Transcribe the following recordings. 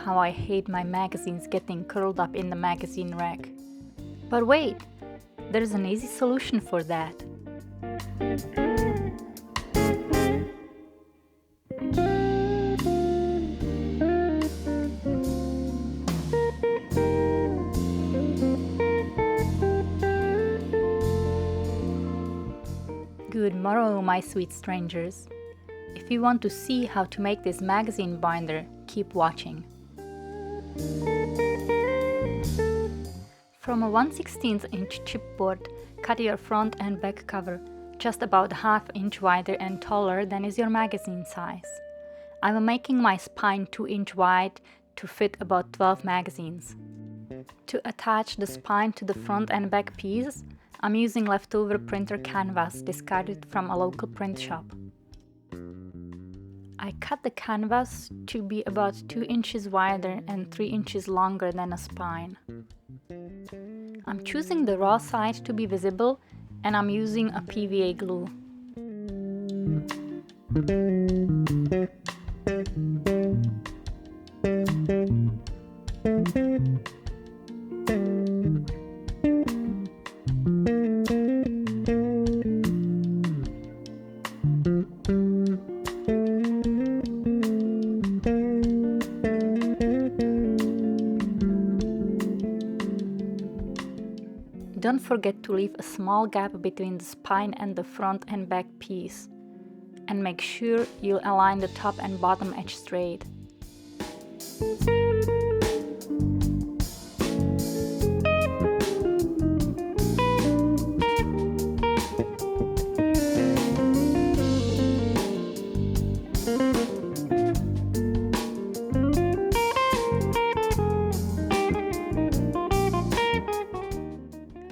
how I hate my magazines getting curled up in the magazine rack. But wait, there's an easy solution for that. Good morrow, my sweet strangers. If you want to see how to make this magazine binder, keep watching. From a 1/16 inch chipboard, cut your front and back cover, just about ½ inch wider and taller than is your magazine size. I'm making my spine 2 inch wide to fit about 12 magazines. To attach the spine to the front and back piece, I'm using leftover printer canvas discarded from a local print shop. I cut the canvas to be about 2 inches wider and 3 inches longer than a spine. I'm choosing the raw side to be visible, and I'm using a PVA glue. Don't forget to leave a small gap between the spine and the front and back piece. And make sure you align the top and bottom edge straight.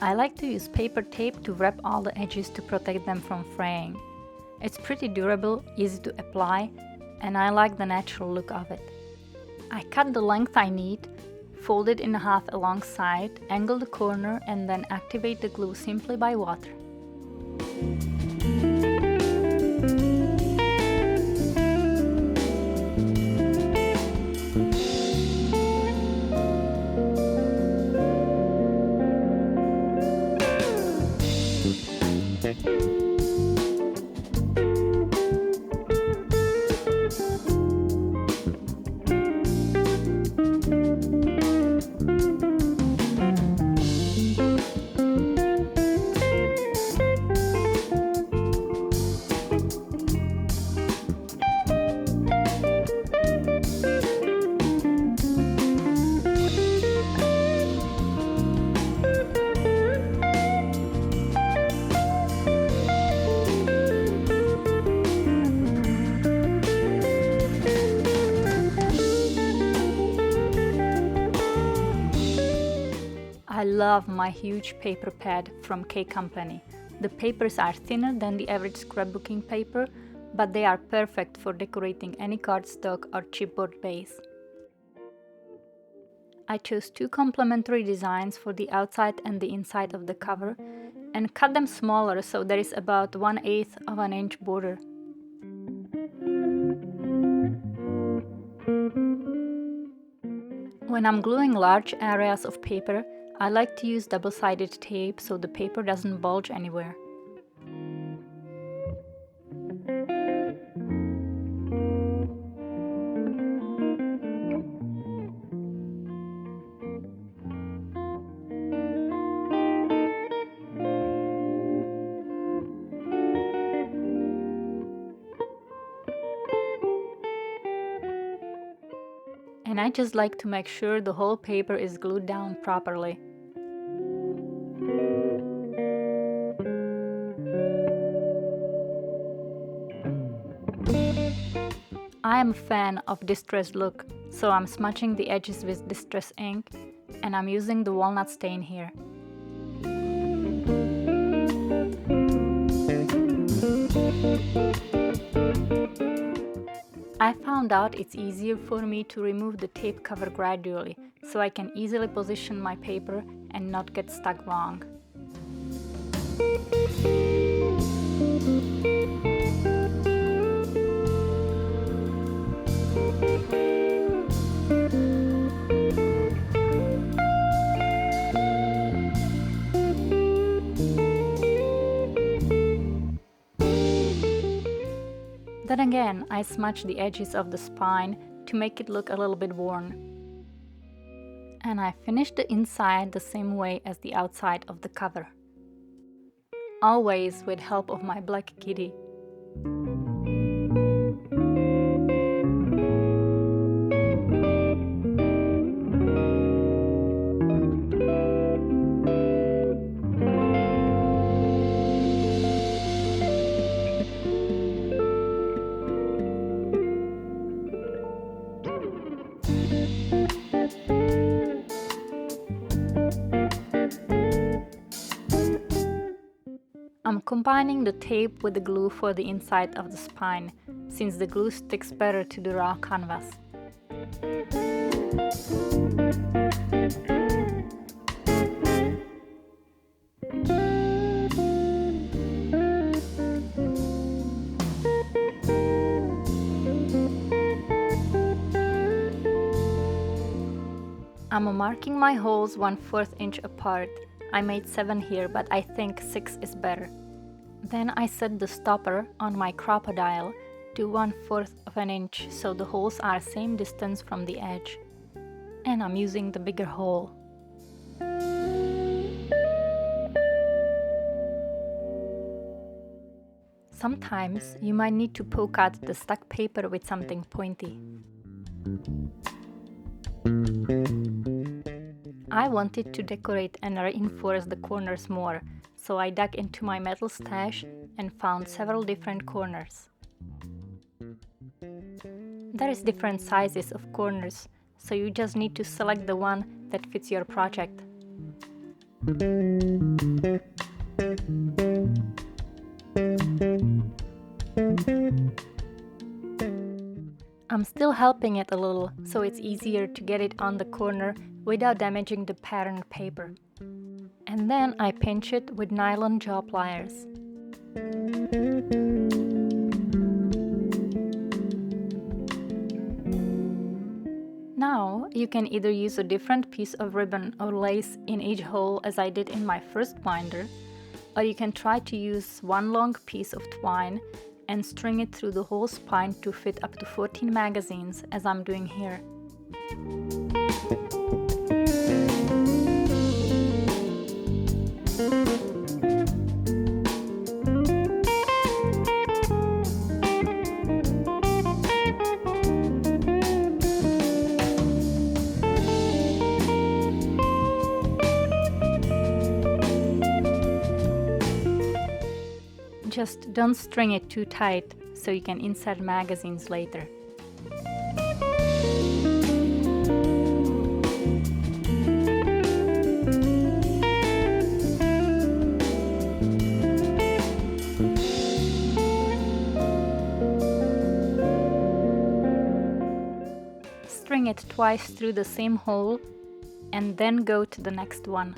I like to use paper tape to wrap all the edges to protect them from fraying. It's pretty durable, easy to apply, and I like the natural look of it. I cut the length I need, fold it in half alongside, angle the corner, and then activate the glue simply by water. I love my huge paper pad from K Company. The papers are thinner than the average scrapbooking paper, but they are perfect for decorating any cardstock or chipboard base. I chose 2 complementary designs for the outside and the inside of the cover and cut them smaller so there is about 1/8 of an inch border. When I'm gluing large areas of paper, I like to use double-sided tape so the paper doesn't bulge anywhere. And I just like to make sure the whole paper is glued down properly. I am a fan of distressed look, so I'm smudging the edges with distress ink, and I'm using the walnut stain here. I found out it's easier for me to remove the tape cover gradually, so I can easily position my paper and not get stuck wrong. Then again, I smudge the edges of the spine to make it look a little bit worn. And I finish the inside the same way as the outside of the cover. Always with help of my black kitty. I'm combining the tape with the glue for the inside of the spine, since the glue sticks better to the raw canvas. I'm marking my holes 1/4 inch apart. I made 7 here, but I think 6 is better. Then I set the stopper on my crocodile to 1/4 of an inch, so the holes are same distance from the edge. And I'm using the bigger hole. Sometimes you might need to poke out the stuck paper with something pointy. I wanted to decorate and reinforce the corners more, so I dug into my metal stash and found several different corners. There is different sizes of corners, so you just need to select the one that fits your project. I'm still helping it a little, so it's easier to get it on the corner without damaging the pattern paper. And then I pinch it with nylon jaw pliers. Now you can either use a different piece of ribbon or lace in each hole as I did in my first binder, or you can try to use one long piece of twine and string it through the whole spine to fit up to 14 magazines as I'm doing here. Just don't string it too tight so you can insert magazines later. String it twice through the same hole and then go to the next one.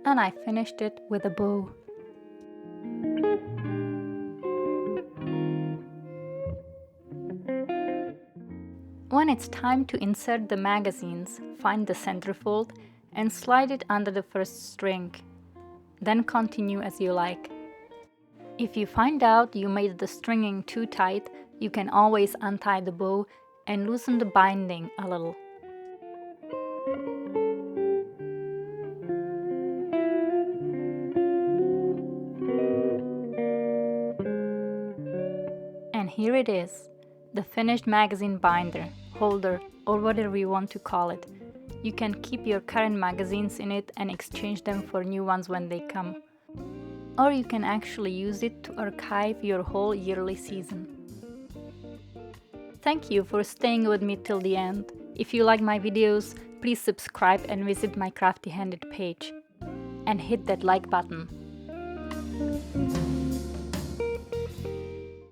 And I finished it with a bow. When it's time to insert the magazines, find the centerfold and slide it under the first string. Then continue as you like. If you find out you made the stringing too tight, you can always untie the bow and loosen the binding a little. it is, the finished magazine binder, holder, or whatever you want to call it. You can keep your current magazines in it and exchange them for new ones when they come. Or you can actually use it to archive your whole yearly season. Thank you for staying with me till the end. If you like my videos, please subscribe and visit my CraftyHanded page. And hit that like button.